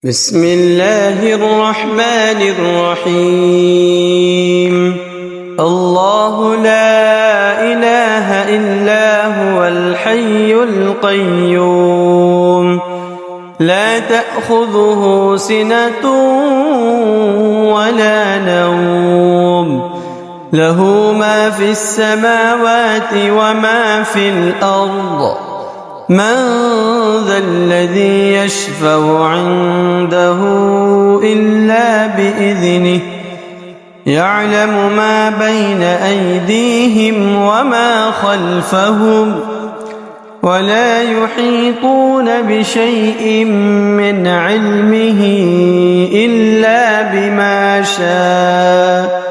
بسم الله الرحمن الرحيم. الله لا إله إلا هو الحي القيوم، لا تأخذه سنة ولا نوم، له ما في السماوات وما في الأرض. من ذا الذي يشفع عنده إلا بإذنه، يعلم ما بين أيديهم وما خلفهم، ولا يحيطون بشيء من علمه إلا بما شاء.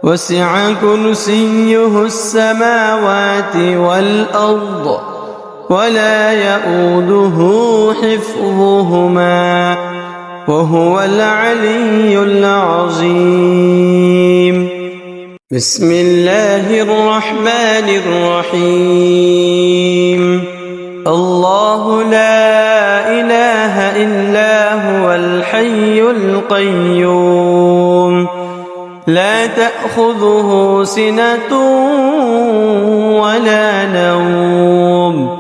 وسع كرسيه السماوات والأرض، ولا يؤوده حفظهما، وهو العلي العظيم. بسم الله الرحمن الرحيم. الله لا إله إلا هو الحي القيوم، لا تأخذه سنة ولا نوم،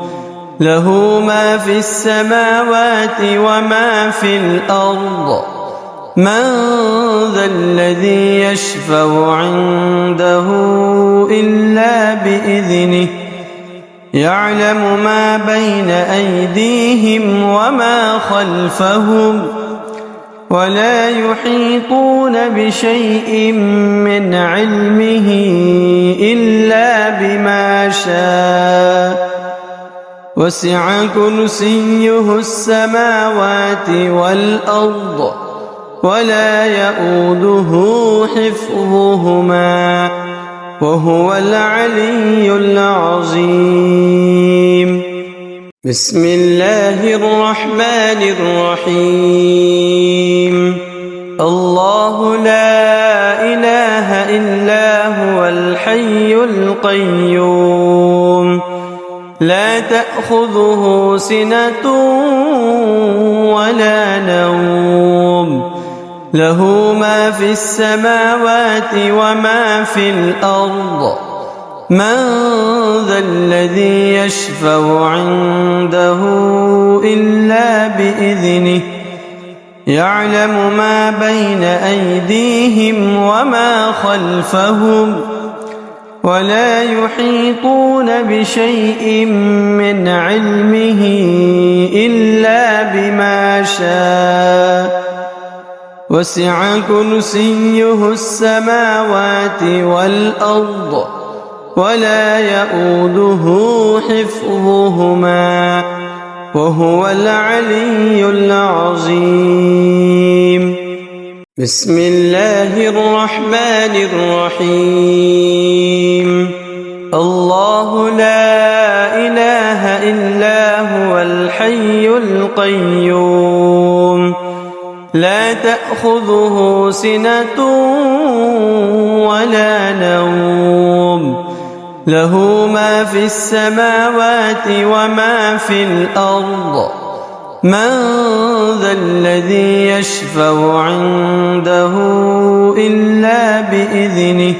له ما في السماوات وما في الأرض. من ذا الذي يشفع عنده إلا بإذنه، يعلم ما بين أيديهم وما خلفهم، ولا يحيطون بشيء من علمه إلا بما شاء. وسع كرسيه السماوات والأرض، ولا يؤوده حفظهما، وهو العلي العظيم. بسم الله الرحمن الرحيم. الله لا إله إلا هو الحي القيوم، لا تأخذه سنة ولا نوم، له ما في السماوات وما في الأرض. من ذا الذي يشفع عنده إلا بإذنه، يعلم ما بين أيديهم وما خلفهم، ولا يحيطون بشيء من علمه إلا بما شاء. وسع كرسيه السماوات والأرض، ولا يؤوده حفظهما، وهو العلي العظيم. بسم الله الرحمن الرحيم. الله لا إله إلا هو الحي القيوم، لا تأخذه سنة ولا نوم، له ما في السماوات وما في الأرض. من ذا الذي يشفع عنده إلا بإذنه،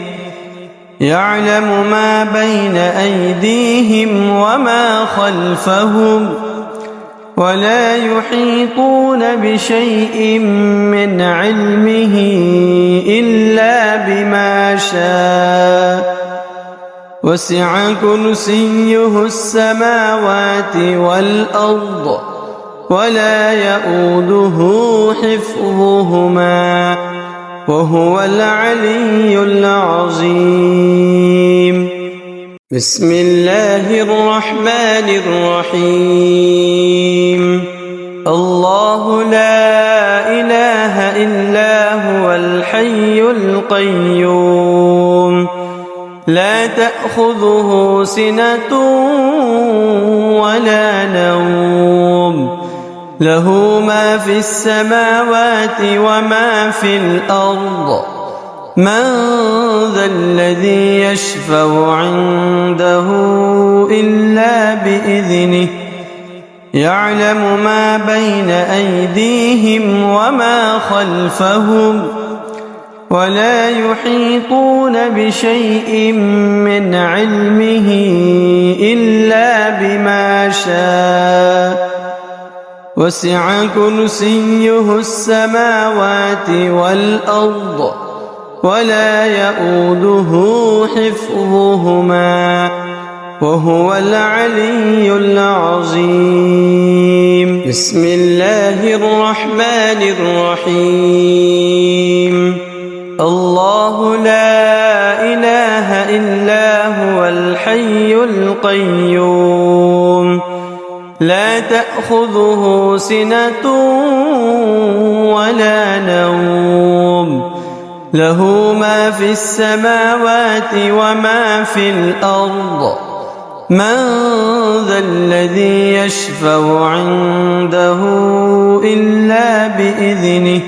يعلم ما بين أيديهم وما خلفهم، ولا يحيطون بشيء من علمه إلا بما شاء. وسع كرسيه السماوات والأرض، ولا يؤوده حفظهما، وهو العلي العظيم. بسم الله الرحمن الرحيم. الله لا إله إلا هو الحي القيوم، لا تأخذه سنة ولا نوم، له ما في السماوات وما في الأرض. من ذا الذي يشفع عنده إلا بإذنه، يعلم ما بين أيديهم وما خلفهم ولا يحيطون بشيء من علمه إلا بما شاء وسع كرسيه السماوات والأرض ولا يؤوده حفظهما وهو العلي العظيم. بسم الله الرحمن الرحيم. الله لا إله إلا هو الحي القيوم لا تأخذه سنة ولا نوم له ما في السماوات وما في الأرض من ذا الذي يشفع عنده إلا بإذنه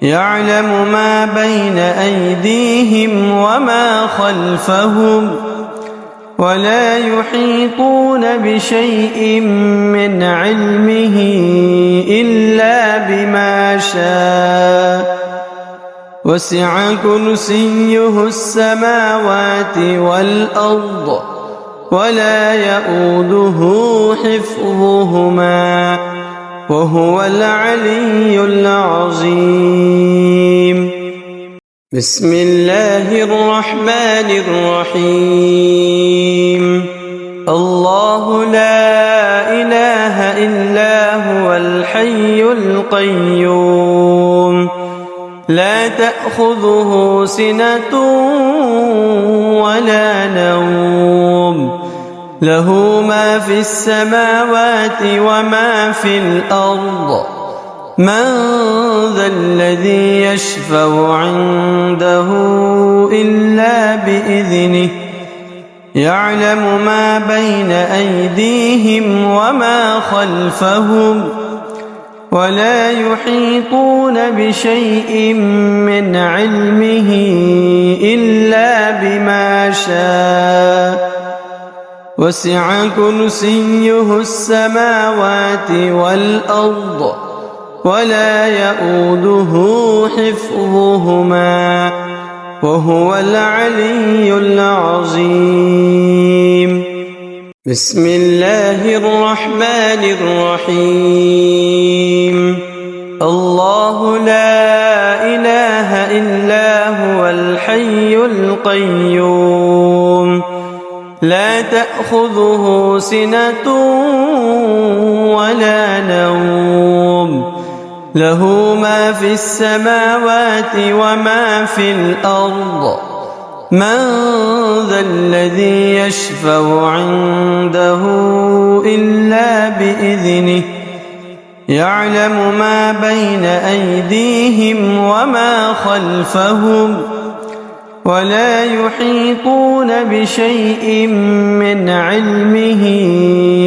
يعلم ما بين أيديهم وما خلفهم ولا يحيطون بشيء من علمه إلا بما شاء وسع كرسيه السماوات والأرض ولا يؤوده حفظهما وهو العلي العظيم. بسم الله الرحمن الرحيم. الله لا إله إلا هو الحي القيوم لا تأخذه سنة ولا نوم له ما في السماوات وما في الأرض من ذا الذي يشفع عنده إلا بإذنه يعلم ما بين أيديهم وما خلفهم ولا يحيطون بشيء من علمه إلا بما شاء وسع كرسيه السماوات والأرض ولا يؤوده حفظهما وهو العلي العظيم. بسم الله الرحمن الرحيم. الله لا إله إلا هو الحي القيوم لا تأخذه سنة ولا نوم له ما في السماوات وما في الأرض من ذا الذي يشفع عنده إلا بإذنه يعلم ما بين أيديهم وما خلفهم ولا يحيطون بشيء من علمه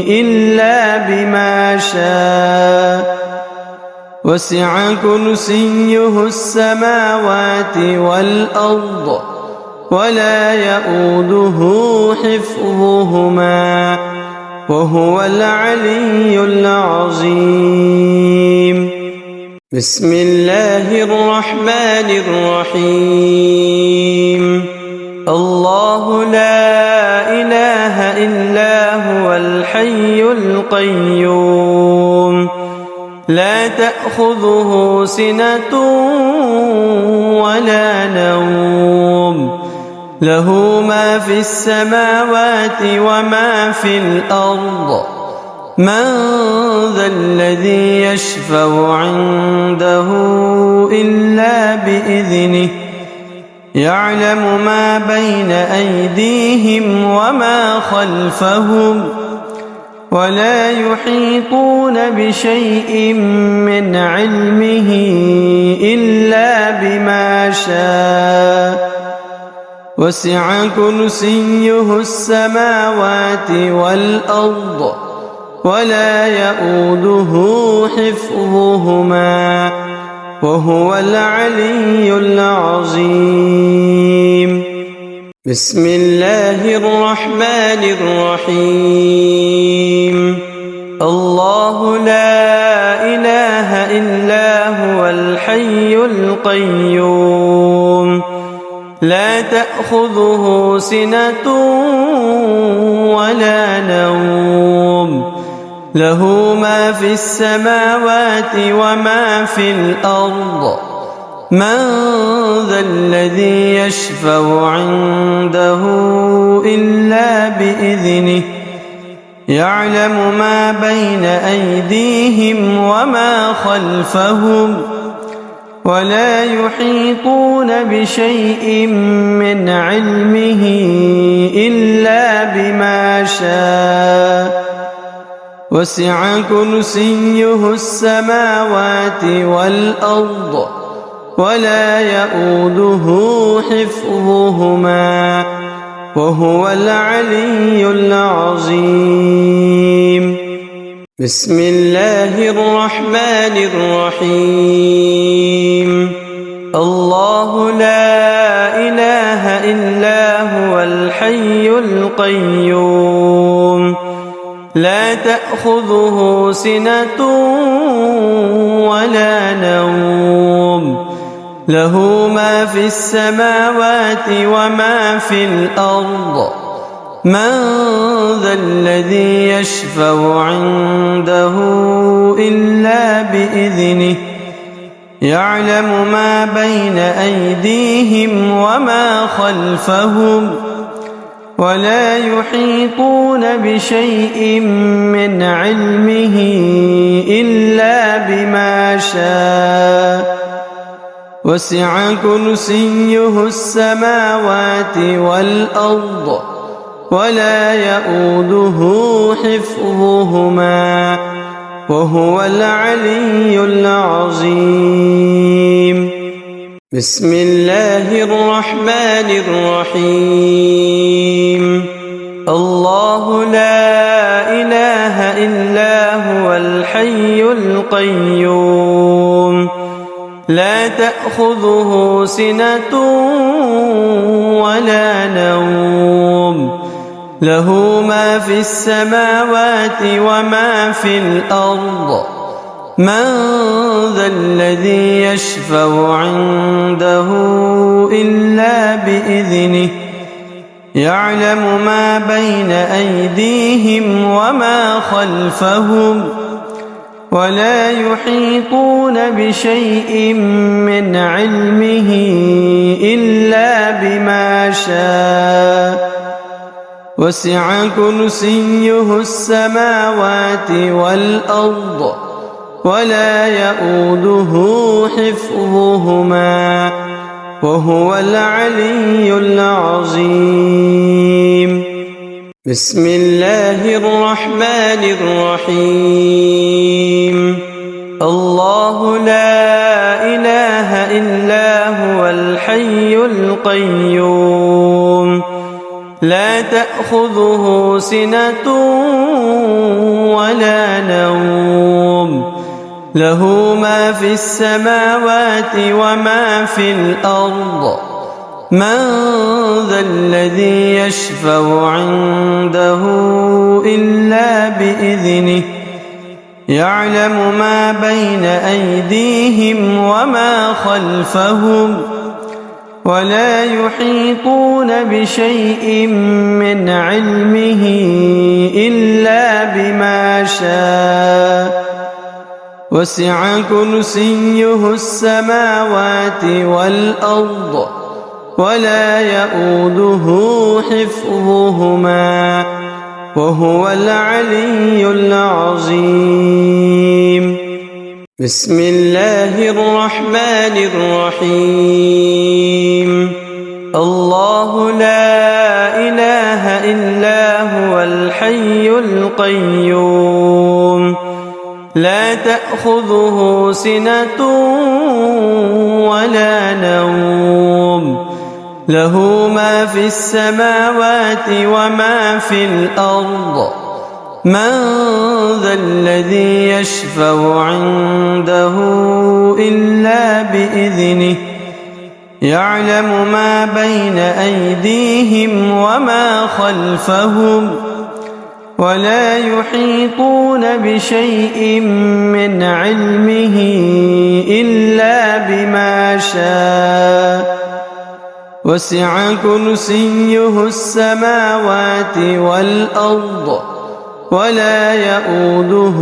إلا بما شاء وسع كرسيه السماوات والأرض ولا يؤوده حفظهما وهو العلي العظيم. بسم الله الرحمن الرحيم. الله لا إله إلا هو الحي القيوم لا تأخذه سنة ولا نوم له ما في السماوات وما في الأرض من ذا الذي يشفع عنده إلا بإذنه يعلم ما بين أيديهم وما خلفهم ولا يحيطون بشيء من علمه إلا بما شاء وسع كرسيه السماوات والأرض ولا يؤوده حفظهما وهو العلي العظيم. بسم الله الرحمن الرحيم. الله الحي القيوم لا تأخذه سنة ولا نوم له ما في السماوات وما في الأرض من ذا الذي يشفع عنده إلا بإذنه يعلم ما بين أيديهم وما خلفهم ولا يحيطون بشيء من علمه إلا بما شاء وسع كرسيه السماوات والأرض ولا يؤوده حفظهما وهو العلي العظيم بسم الله الرحمن الرحيم الله لا إله إلا هو الحي القيوم لا تأخذه سنة ولا نوم له ما في السماوات وما في الأرض من ذا الذي يشفع عنده إلا بإذنه يعلم ما بين أيديهم وما خلفهم ولا يحيطون بشيء من علمه إلا بما شاء وسع كرسيه السماوات والأرض ولا يؤوده حفظهما وهو العلي العظيم بسم الله الرحمن الرحيم الله لا إله إلا هو الحي القيوم لا تأخذه سنة ولا نوم له ما في السماوات وما في الأرض من ذا الذي يشفع عنده إلا بإذنه يعلم ما بين أيديهم وما خلفهم ولا يحيطون بشيء من علمه إلا بما شاء وسع كرسيه السماوات والأرض ولا يؤوده حفظهما وهو العلي العظيم بسم الله الرحمن الرحيم الله لا إله إلا هو الحي القيوم لا تأخذه سنة ولا نوم له ما في السماوات وما في الأرض من ذا الذي يشفع عنده إلا بإذنه يعلم ما بين أيديهم وما خلفهم ولا يحيطون بشيء من علمه إلا بما شاء وسع كرسيه السماوات والأرض ولا يؤوده حفظهما وهو العلي العظيم بسم الله الرحمن الرحيم الله لا إله إلا هو الحي القيوم لا تأخذه سنة ولا نوم له ما في السماوات وما في الأرض من ذا الذي يشفع عنده إلا بإذنه يعلم ما بين أيديهم وما خلفهم ولا يحيطون بشيء من علمه إلا شاء وسع كرسيه السماوات والأرض ولا يئوده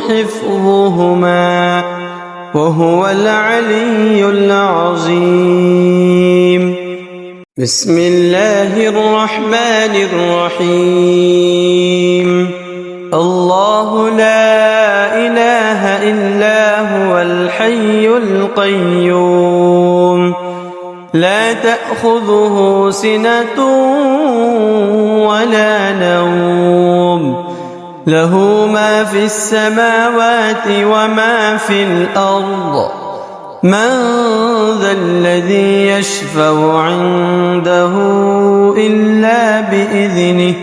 حفظهما وهو العلي العظيم. بسم الله الرحمن الرحيم. الله لا إله إلا هو الحي القيوم لا تأخذه سنة ولا نوم له ما في السماوات وما في الأرض من ذا الذي يشفع عنده إلا بإذنه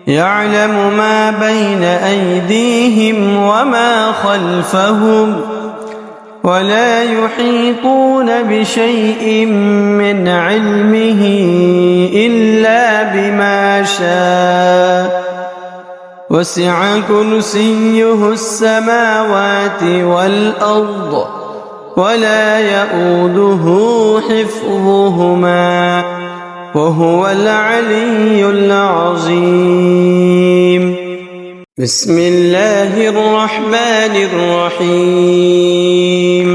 يعلم ما بين أيديهم وما خلفهم ولا يحيطون بشيء من علمه إلا بما شاء وسع كرسيه السماوات والأرض ولا يئوده حفظهما وهو العلي العظيم. بسم الله الرحمن الرحيم.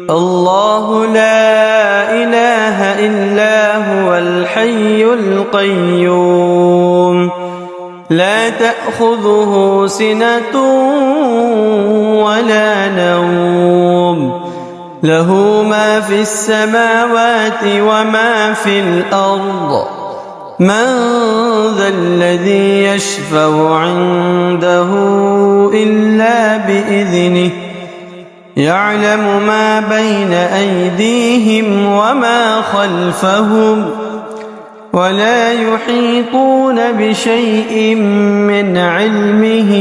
الله لا إله إلا هو الحي القيوم لا تأخذه سنة ولا نوم له ما في السماوات وما في الأرض من ذا الذي يشفع عنده إلا بإذنه يعلم ما بين أيديهم وما خلفهم ولا يحيطون بشيء من علمه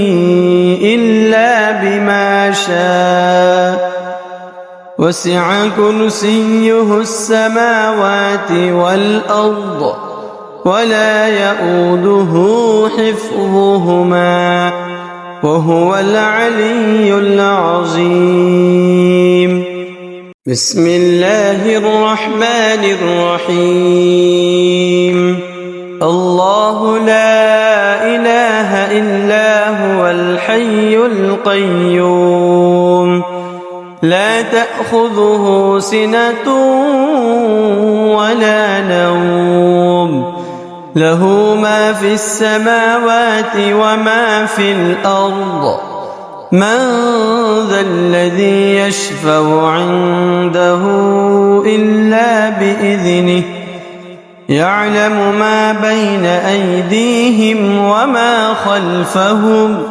إلا بما شاء وسع كرسيه السماوات والأرض ولا يئوده حفظهما وهو العلي العظيم. بسم الله الرحمن الرحيم. الله لا إله إلا هو الحي القيوم لا تأخذه سنة ولا نوم له ما في السماوات وما في الأرض من ذا الذي يشفع عنده إلا بإذنه يعلم ما بين أيديهم وما خلفهم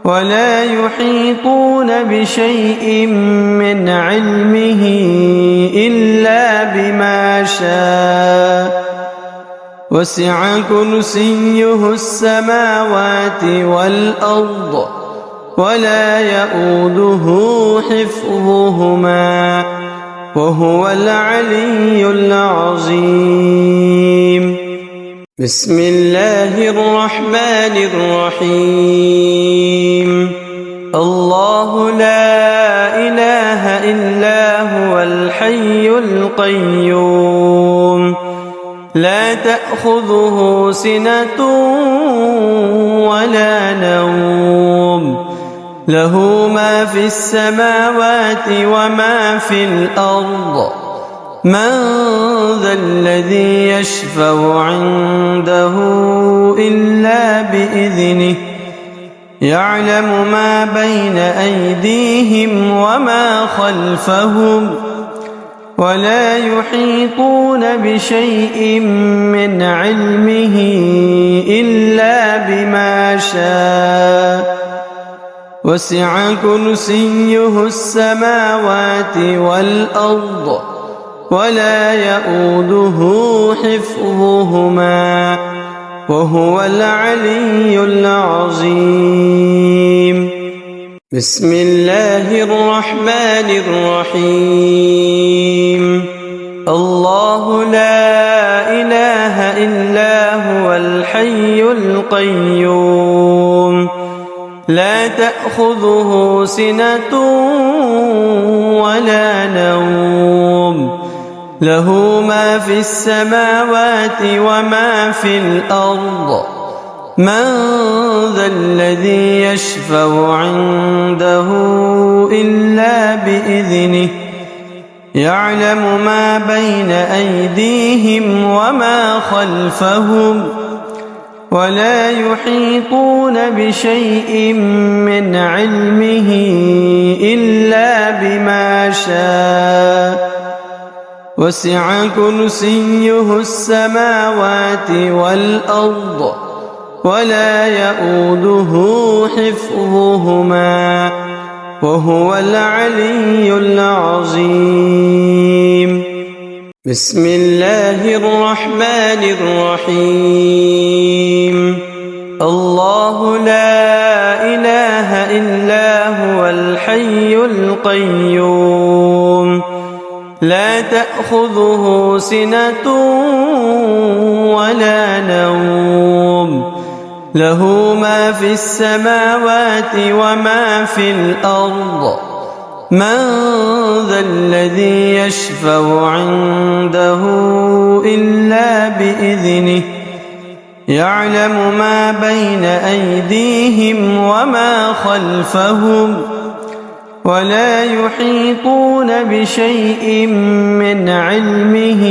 ولا يحيطون بشيء من علمه إلا بما شاء وسع كرسيه السماوات والأرض ولا يئوده حفظهما وهو العلي العظيم. بسم الله الرحمن الرحيم. الله لا إله إلا هو الحي القيوم لا تأخذه سنة ولا نوم له ما في السماوات وما في الأرض من ذا الذي يشفع عنده إلا بإذنه يعلم ما بين أيديهم وما خلفهم ولا يحيطون بشيء من علمه إلا بما شاء وسع كرسيه السماوات والأرض ولا يئوده حفظهما وهو العلي العظيم. بسم الله الرحمن الرحيم. الله لا إله إلا هو الحي القيوم لا تأخذه سنة ولا نوم له ما في السماوات وما في الأرض من ذا الذي يشفع عنده إلا بإذنه يعلم ما بين أيديهم وما خلفهم ولا يحيطون بشيء من علمه إلا بما شاء وسع كرسيه السماوات والأرض ولا يؤوده حفظهما وهو العلي العظيم. بسم الله الرحمن الرحيم. الله لا إله إلا هو الحي القيوم لا تأخذه سنة ولا نوم له ما في السماوات وما في الأرض من ذا الذي يشفع عنده إلا بإذنه يعلم ما بين أيديهم وما خلفهم ولا يحيطون بشيء من علمه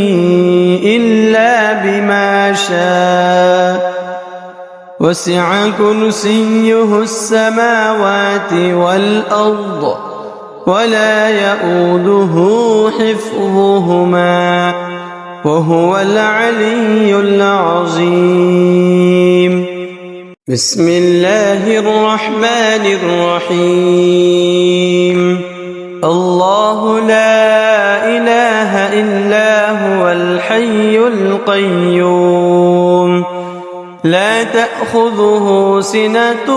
إلا بما شاء وسع كرسيه السماوات والأرض ولا يؤوده حفظهما وهو العلي العظيم. بسم الله الرحمن الرحيم. الله لا إله إلا هو الحي القيوم لا تأخذه سنة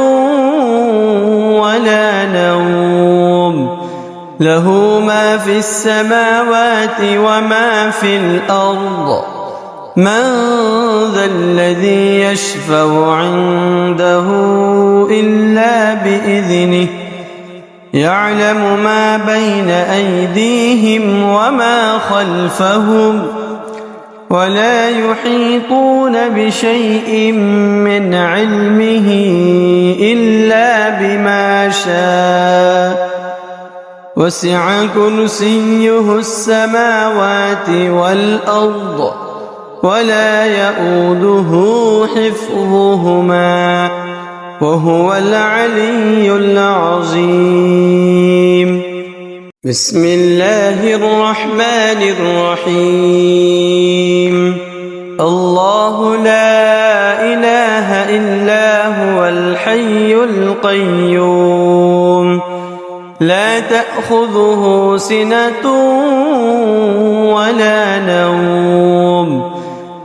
ولا نوم له ما في السماوات وما في الأرض من ذا الذي يشفع عنده إلا بإذنه يعلم ما بين أيديهم وما خلفهم ولا يحيطون بشيء من علمه إلا بما شاء وسع كرسيه السماوات والأرض ولا يؤوده حفظهما وهو العلي العظيم. بسم الله الرحمن الرحيم. الله لا إله إلا هو الحي القيوم لا تأخذه سنة ولا نوم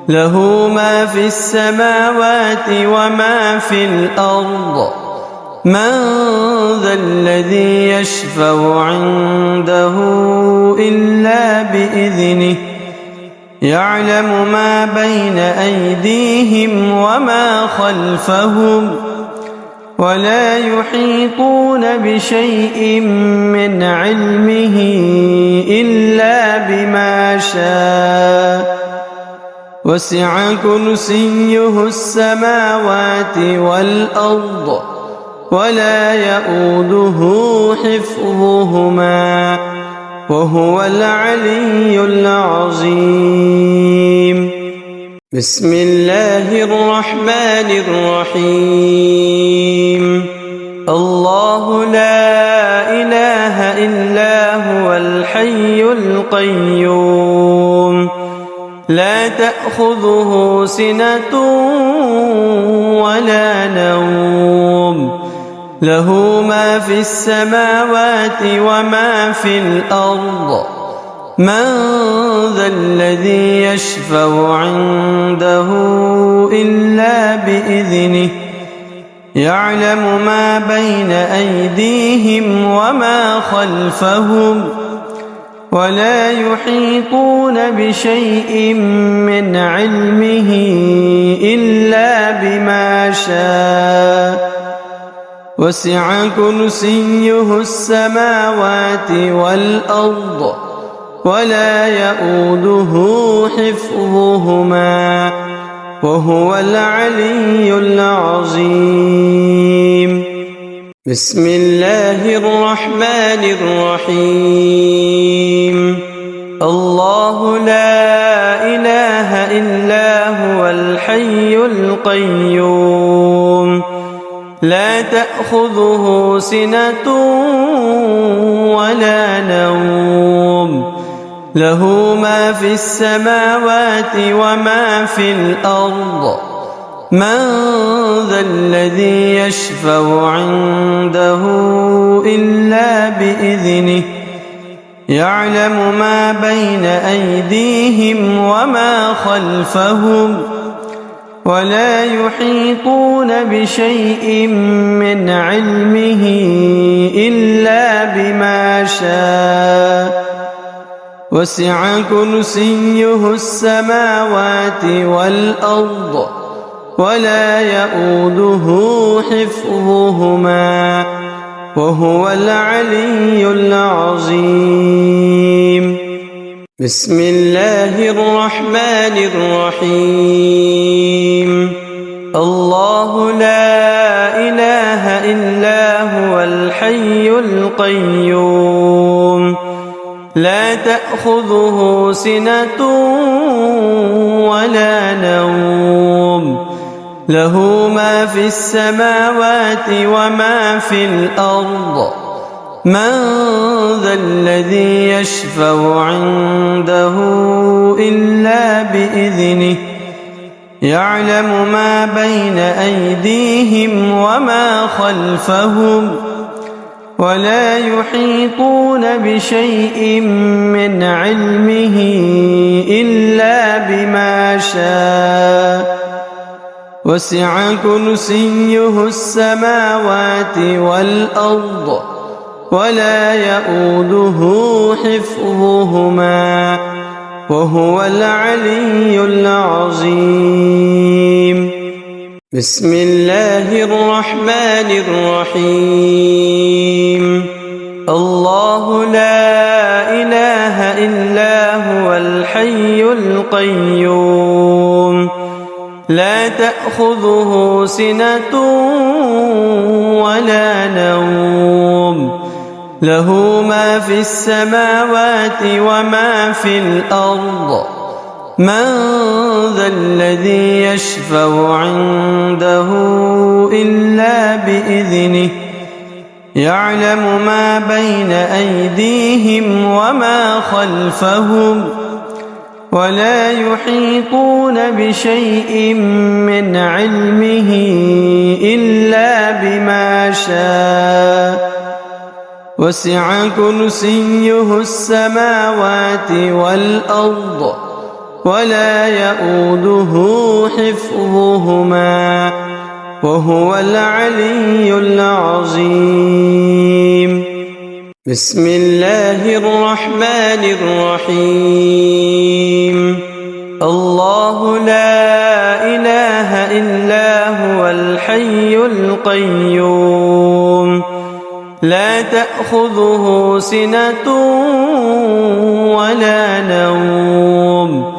له ما في السماوات وما في الأرض من ذا الذي يشفع عنده إلا بإذنه يعلم ما بين أيديهم وما خلفهم ولا يحيطون بشيء من علمه إلا بما شاء وسع كرسيه السماوات والأرض ولا يؤوده حفظهما وهو العلي العظيم. بسم الله الرحمن الرحيم. الله لا إله إلا هو الحي القيوم لا تأخذه سنة ولا نوم له ما في السماوات وما في الأرض من ذا الذي يشفع عنده إلا بإذنه يعلم ما بين أيديهم وما خلفهم ولا يحيطون بشيء من علمه إلا بما شاء وسع كرسيه السماوات والأرض ولا يؤوده حفظهما وهو العلي العظيم. بسم الله الرحمن الرحيم. الله لا إله إلا هو الحي القيوم لا تأخذه سنة ولا نوم له ما في السماوات وما في الأرض من ذا الذي يشفع عنده إلا بإذنه يعلم ما بين أيديهم وما خلفهم ولا يحيطون بشيء من علمه إلا بما شاء وسع كرسيه السماوات والأرض ولا يؤوده حفظهما وهو العلي العظيم. بسم الله الرحمن الرحيم. الله لا إله إلا هو الحي القيوم لا تأخذه سنة ولا نوم له ما في السماوات وما في الأرض من ذا الذي يشفع عنده إلا بإذنه يعلم ما بين أيديهم وما خلفهم ولا يحيطون بشيء من علمه إلا بما شاء وسع كرسيه السماوات والأرض ولا يؤوده حفظهما وهو العلي العظيم. بسم الله الرحمن الرحيم. الله لا إله إلا هو الحي القيوم لا تأخذه سنة ولا نوم له ما في السماوات وما في الأرض من ذا الذي يشفع عنده إلا بإذنه يعلم ما بين أيديهم وما خلفهم ولا يحيطون بشيء من علمه إلا بما شاء وسع كرسيه السماوات والأرض ولا يؤوده حفظهما وهو العلي العظيم. بسم الله الرحمن الرحيم. الله لا إله إلا هو الحي القيوم لا تأخذه سنة ولا نوم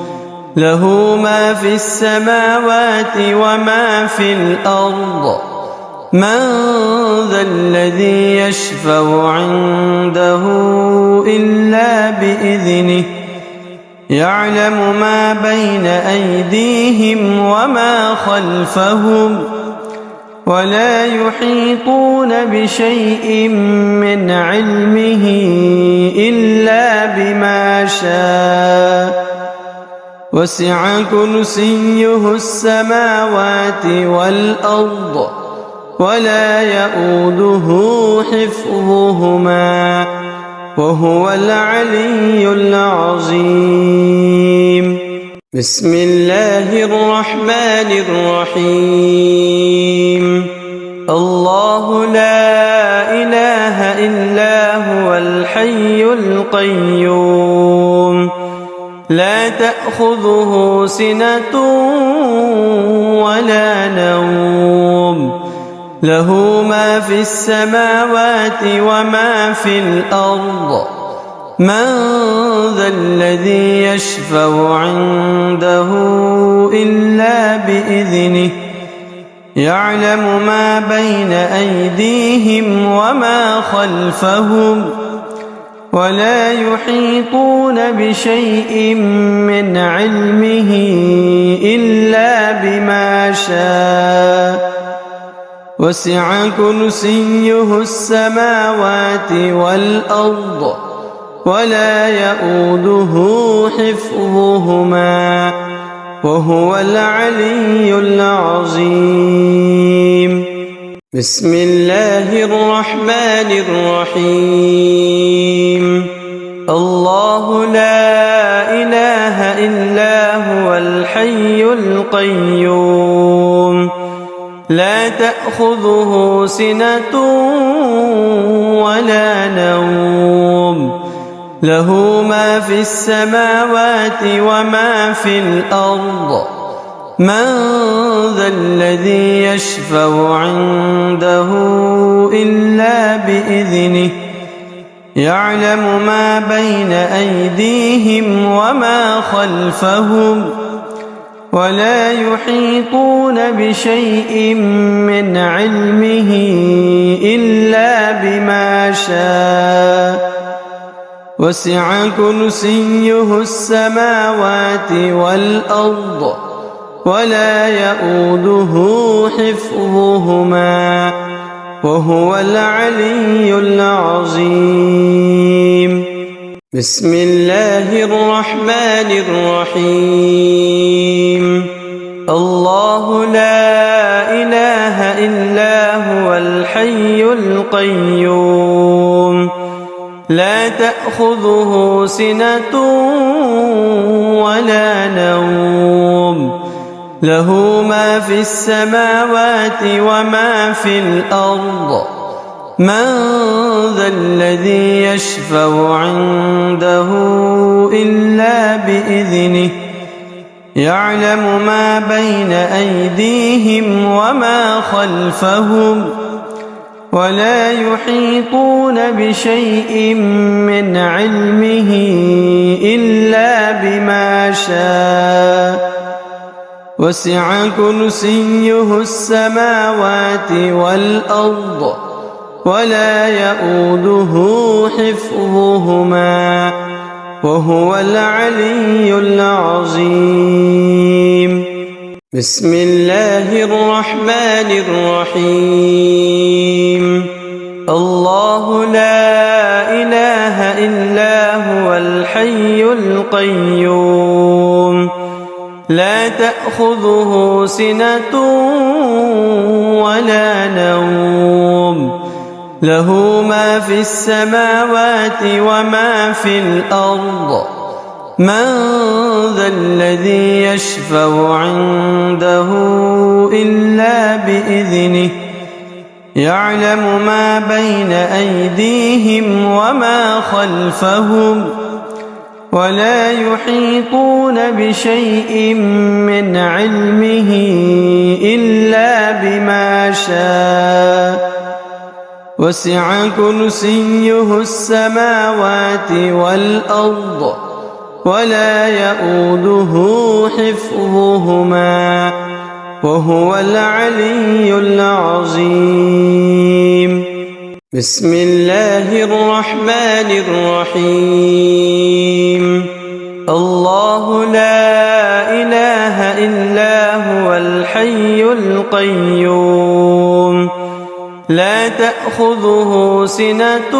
له ما في السماوات وما في الأرض من ذا الذي يشفع عنده إلا بإذنه يعلم ما بين أيديهم وما خلفهم ولا يحيطون بشيء من علمه إلا بما شاء وسع كرسيه السماوات والأرض ولا يؤوده حفظهما وهو العلي العظيم. بسم الله الرحمن الرحيم. الله لا إله إلا هو الحي القيوم لا تأخذه سنة ولا نوم له ما في السماوات وما في الأرض من ذا الذي يشفع عنده إلا بإذنه يعلم ما بين أيديهم وما خلفهم ولا يحيطون بشيء من علمه إلا بما شاء وسع كرسيه السماوات والأرض ولا يؤوده حفظهما وهو العلي العظيم. بسم الله الرحمن الرحيم. الله لا إله إلا هو الحي القيوم لا تأخذه سنة ولا نوم له ما في السماوات وما في الأرض من ذا الذي يشفع عنده إلا بإذنه يعلم ما بين أيديهم وما خلفهم ولا يحيطون بشيء من علمه إلا بما شاء وسع كرسيه السماوات والأرض ولا يؤوده حفظهما وهو العلي العظيم. بسم الله الرحمن الرحيم. الله لا إله إلا هو الحي القيوم لا تأخذه سنة ولا نوم له ما في السماوات وما في الأرض من ذا الذي يشفع عنده إلا بإذنه يعلم ما بين أيديهم وما خلفهم ولا يحيطون بشيء من علمه إلا بما شاء وسع كرسيه السماوات والأرض ولا يؤوده حفظهما وهو العلي العظيم. بسم الله الرحمن الرحيم. الله لا إله إلا هو الحي القيوم لا تأخذه سنة ولا نوم له ما في السماوات وما في الأرض من ذا الذي يشفع عنده إلا بإذنه يعلم ما بين أيديهم وما خلفهم ولا يحيطون بشيء من علمه إلا بما شاء وسع كرسيه السماوات والأرض ولا يؤوده حفظهما وهو العلي العظيم. بسم الله الرحمن الرحيم. الله لا إله إلا هو الحي القيوم لا تأخذه سنة ولا نوم له ما في السماوات وما في الأرض من ذا الذي يشفع عنده إلا بإذنه يعلم ما بين أيديهم وما خلفهم ولا يحيطون بشيء من علمه إلا بما شاء وسع كرسيه السماوات والأرض ولا يؤوده حفظهما وهو العلي العظيم. بسم الله الرحمن الرحيم. الله لا إله إلا هو الحي القيوم لا تأخذه سنة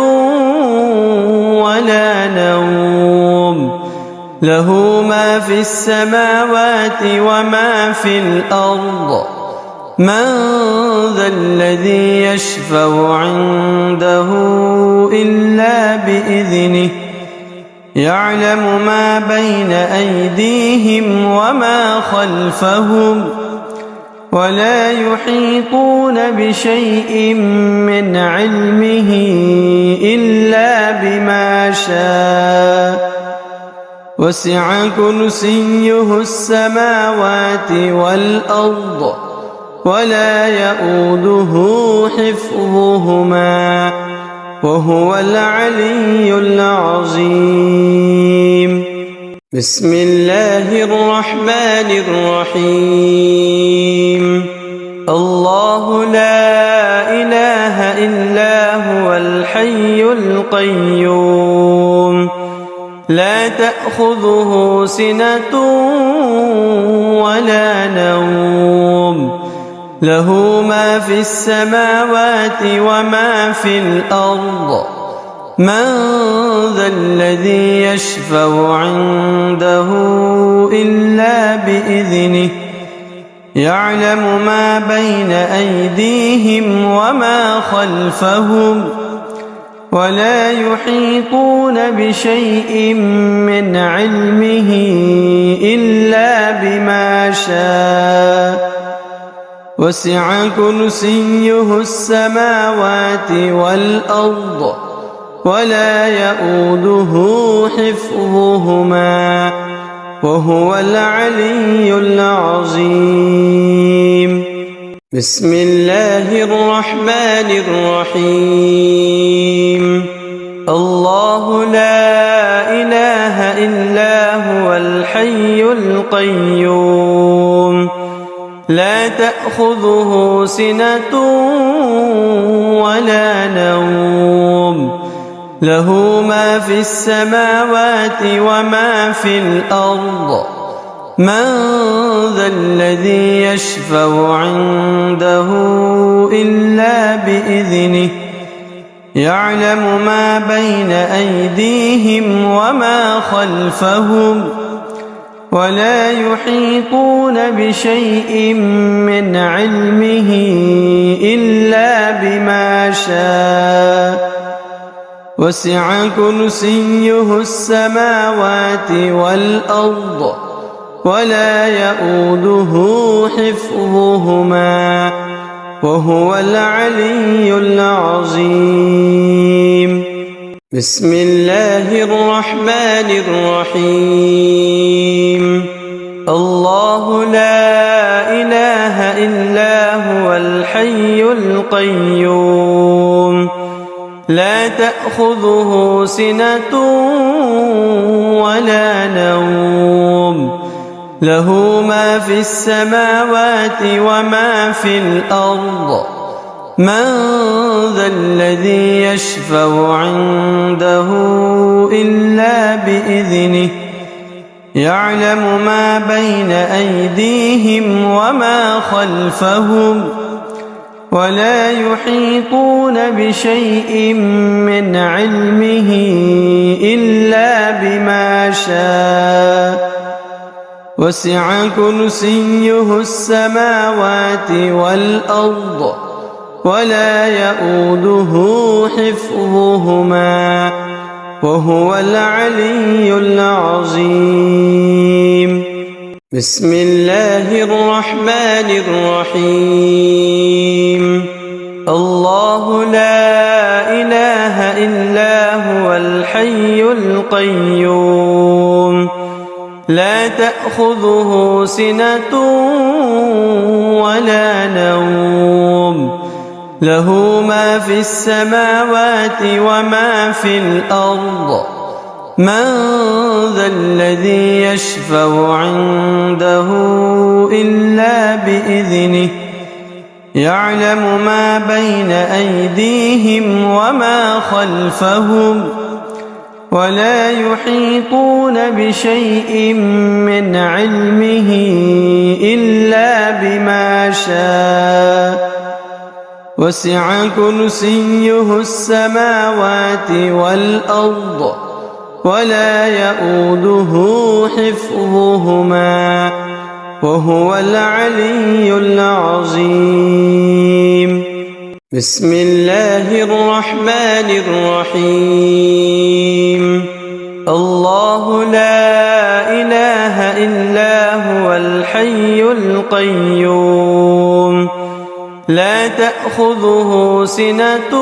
ولا نوم له ما في السماوات وما في الأرض من ذا الذي يشفع عنده إلا بإذنه يعلم ما بين أيديهم وما خلفهم ولا يحيطون بشيء من علمه إلا بما شاء وسع كرسيه السماوات والأرض ولا يؤوده حفظهما وهو العلي العظيم. بسم الله الرحمن الرحيم. الله لا إله إلا هو الحي القيوم لا تأخذه سنة ولا نوم له ما في السماوات وما في الأرض من ذا الذي يشفع عنده إلا بإذنه يعلم ما بين أيديهم وما خلفهم ولا يحيطون بشيء من علمه إلا بما شاء وسع كرسيه السماوات والأرض ولا يؤوده حفظهما وهو العلي العظيم. بسم الله الرحمن الرحيم. الله لا إله إلا هو الحي القيوم لا تأخذه سنة ولا نوم له ما في السماوات وما في الأرض من ذا الذي يشفع عنده إلا بإذنه يعلم ما بين أيديهم وما خلفهم ولا يحيطون بشيء من علمه إلا بما شاء وسع كرسيه السماوات والأرض ولا يؤوده حفظهما وهو العلي العظيم. بسم الله الرحمن الرحيم. الله لا إله إلا هو الحي القيوم لا تأخذه سنة ولا نوم له ما في السماوات وما في الأرض من ذا الذي يشفع عنده إلا بإذنه يعلم ما بين أيديهم وما خلفهم ولا يحيطون بشيء من علمه إلا بما شاء وسع كرسيه السماوات والأرض ولا يؤوده حفظهما وهو العلي العظيم. بسم الله الرحمن الرحيم. الله لا إله إلا هو الحي القيوم لا تأخذه سنة ولا نوم له ما في السماوات وما في الأرض من ذا الذي يشفع عنده إلا بإذنه يعلم ما بين أيديهم وما خلفهم ولا يحيطون بشيء من علمه إلا بما شاء وسع كرسيه السماوات والأرض ولا يؤوده حفظهما وهو العلي العظيم. بسم الله الرحمن الرحيم. الله لا إله إلا هو الحي القيوم لا تأخذه سنة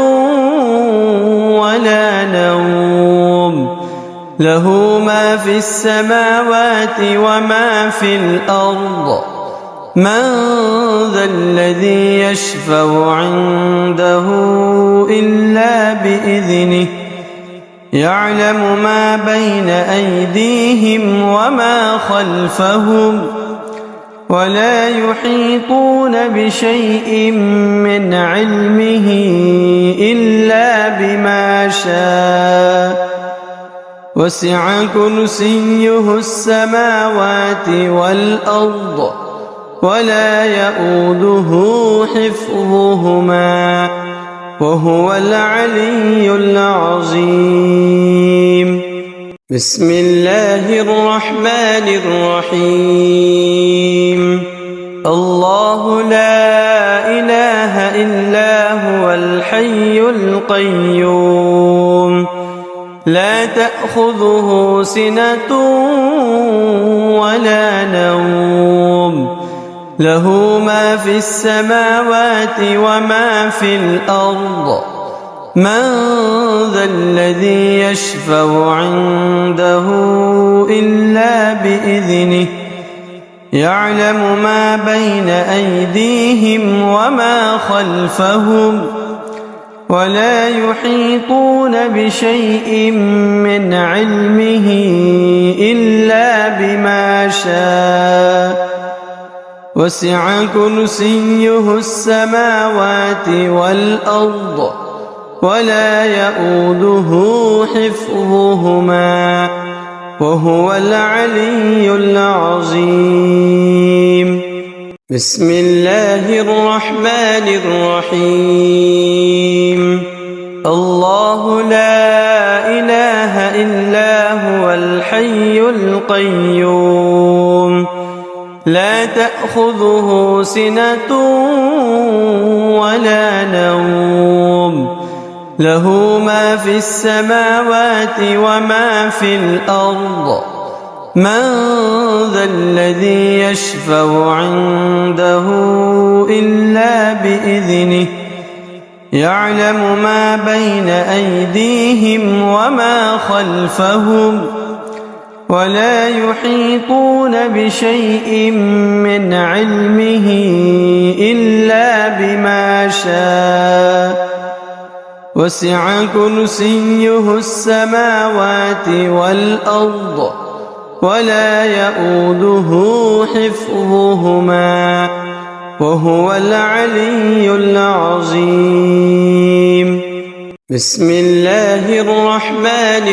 ولا نوم له ما في السماوات وما في الأرض من ذا الذي يشفع عنده إلا بإذنه يعلم ما بين أيديهم وما خلفهم ولا يحيطون بشيء من علمه إلا بما شاء وسع كرسيه السماوات والأرض ولا يؤوده حفظهما وهو العلي العظيم. بسم الله الرحمن الرحيم. الله لا إله إلا هو الحي القيوم لا تأخذه سنة ولا نوم له ما في السماوات وما في الأرض من ذا الذي يشفع عنده إلا بإذنه يعلم ما بين أيديهم وما خلفهم ولا يحيطون بشيء من علمه إلا بما شاء وسع كرسيه السماوات والأرض ولا يؤوده حفظهما وهو العلي العظيم. بسم الله الرحمن الرحيم. الله لا إله إلا هو الحي القيوم لا تأخذه سنة ولا نوم له ما في السماوات وما في الأرض من ذا الذي يشفع عنده إلا بإذنه يعلم ما بين أيديهم وما خلفهم ولا يحيطون بشيء من علمه إلا بما شاء وسع كرسيه السماوات والأرض ولا يؤوده حفظهما وهو العلي العظيم. بسم الله الرحمن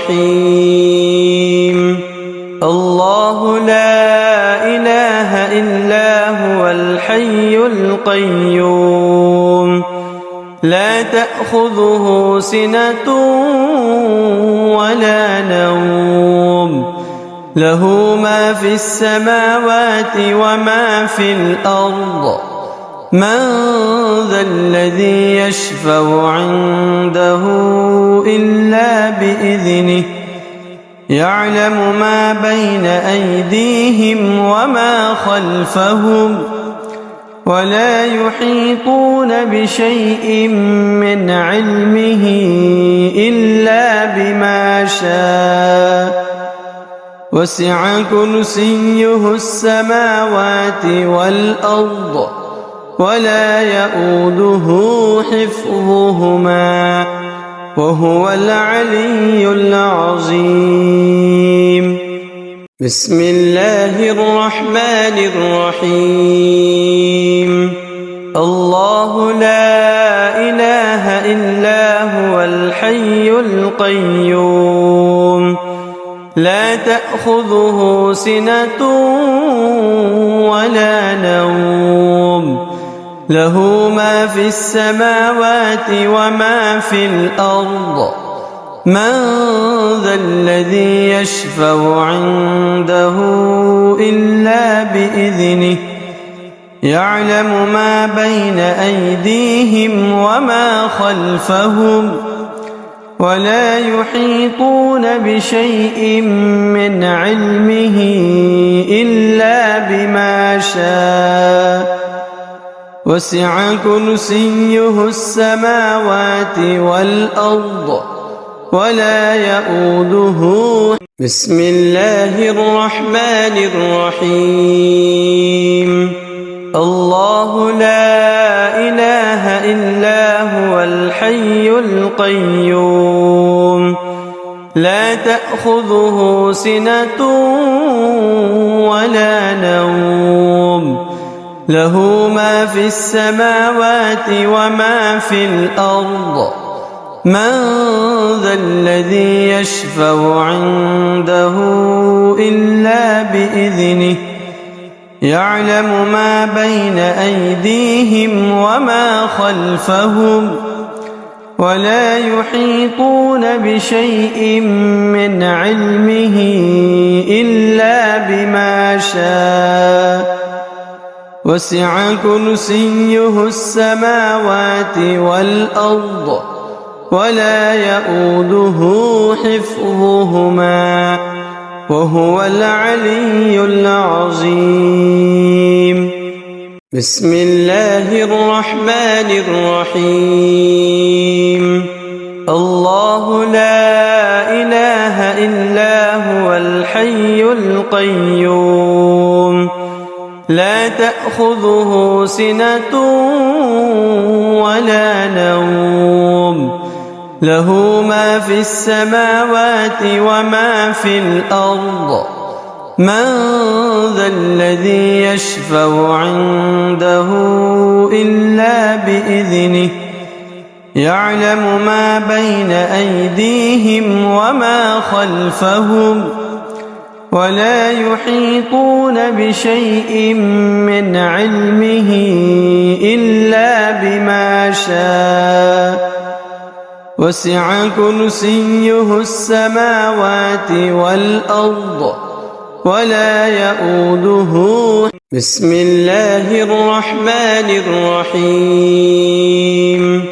الرحيم. الله لا إله إلا هو الحي القيوم لا تأخذه سنة ولا نوم له ما في السماوات وما في الأرض من ذا الذي يشفع عنده إلا بإذنه يعلم ما بين أيديهم وما خلفهم ولا يحيطون بشيء من علمه إلا بما شاء وسع كرسيه السماوات والأرض ولا يؤوده حفظهما وهو العلي العظيم. بسم الله الرحمن الرحيم. الله لا إله إلا هو الحي القيوم لا تأخذه سنة ولا نوم له ما في السماوات وما في الأرض من ذا الذي يشفع عنده إلا بإذنه يعلم ما بين أيديهم وما خلفهم ولا يحيطون بشيء من علمه إلا بما شاء وسع كرسيه السماوات والأرض ولا يؤوده. بسم الله الرحمن الرحيم. القيوم لا تأخذه سنة ولا نوم له ما في السماوات وما في الأرض من ذا الذي يشفع عنده إلا بإذنه يعلم ما بين أيديهم وما خلفهم ولا يحيطون بشيء من علمه إلا بما شاء وسع كرسيه السماوات والأرض ولا يؤوده حفظهما وهو العلي العظيم بسم الله الرحمن الرحيم الله لا إله إلا هو الحي القيوم لا تأخذه سنة ولا نوم له ما في السماوات وما في الأرض من ذا الذي يشفع عنده إلا بإذنه يعلم ما بين أيديهم وما خلفهم ولا يحيطون بشيء من علمه إلا بما شاء وسع كرسيه السماوات والأرض ولا يؤوده بسم الله الرحمن الرحيم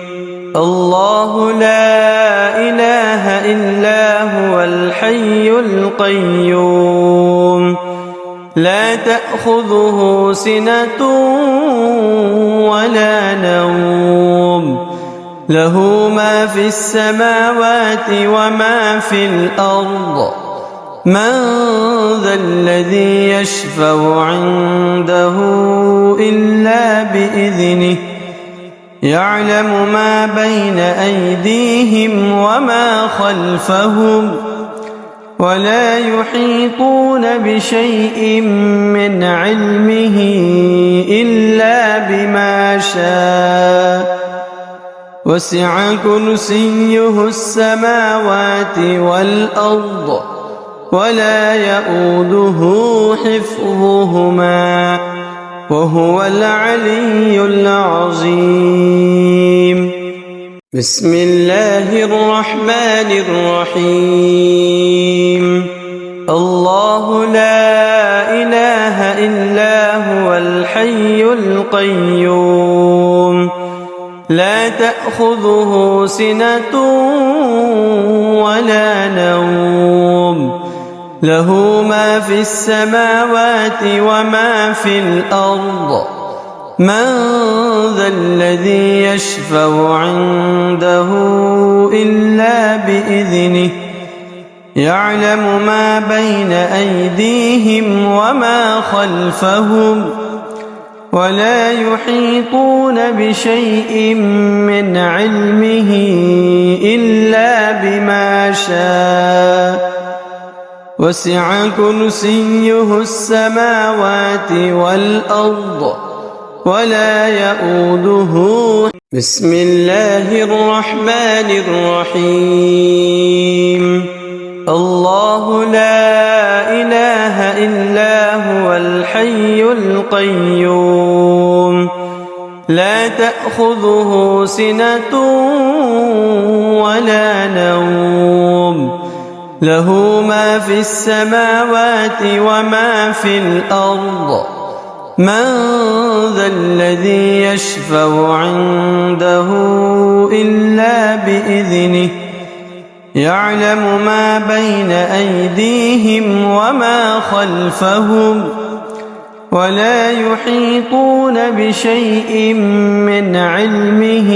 الله لا إله إلا هو الحي القيوم لا تأخذه سنة ولا نوم له ما في السماوات وما في الأرض من ذا الذي يشفع عنده إلا بإذنه يعلم ما بين أيديهم وما خلفهم ولا يحيطون بشيء من علمه إلا بما شاء وسع كرسيه السماوات والأرض ولا يؤوده حفظهما وهو العلي العظيم بسم الله الرحمن الرحيم الله لا إله إلا هو الحي القيوم لا تأخذه سنة ولا نوم له ما في السماوات وما في الأرض من ذا الذي يشفع عنده إلا بإذنه يعلم ما بين أيديهم وما خلفهم ولا يحيطون بشيء من علمه إلا بما شاء وسع كرسيه السماوات والأرض ولا يؤوده بسم الله الرحمن الرحيم الله لا إله إلا هو الحي القيوم لا تأخذه سنة ولا نوم له ما في السماوات وما في الأرض من ذا الذي يشفع عنده إلا بإذنه يعلم ما بين أيديهم وما خلفهم ولا يحيطون بشيء من علمه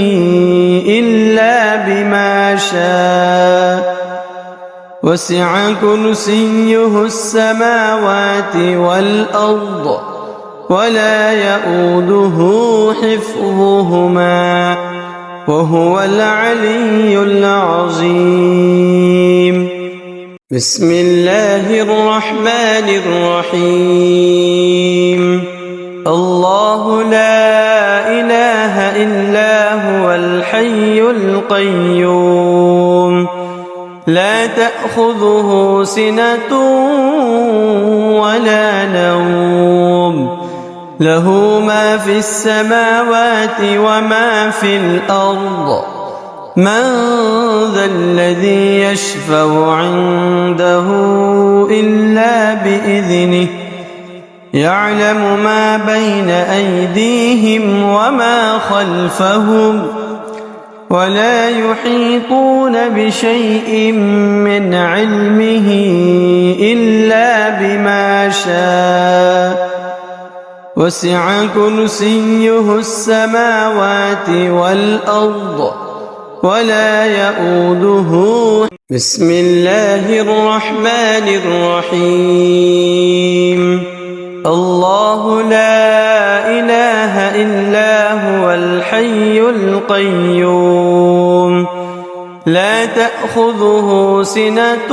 إلا بما شاء وسع كرسيه السماوات والأرض ولا يؤوده حفظهما وهو العلي العظيم. بسم الله الرحمن الرحيم. الله لا إله إلا هو الحي القيوم لا تأخذه سنة ولا نوم له ما في السماوات وما في الأرض من ذا الذي يشفع عنده إلا بإذنه يعلم ما بين أيديهم وما خلفهم ولا يحيطون بشيء من علمه إلا بما شاء وسع كرسيه السماوات والأرض ولا يؤوده. بسم الله الرحمن الرحيم. الله لا إله إلا هو الحي القيوم لا تأخذه سنة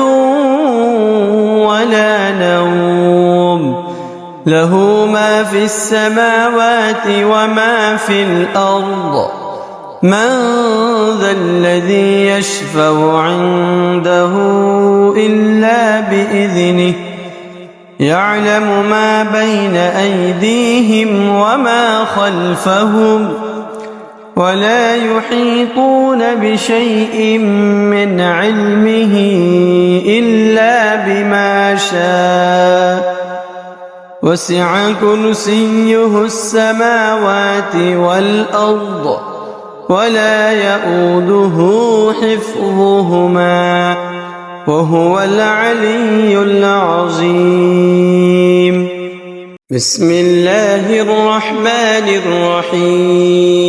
ولا نوم له ما في السماوات وما في الأرض من ذا الذي يشفع عنده إلا بإذنه يعلم ما بين أيديهم وما خلفهم ولا يحيطون بشيء من علمه إلا بما شاء وسع كرسيه السماوات والأرض ولا يؤوده حفظهما وهو العلي العظيم. بسم الله الرحمن الرحيم.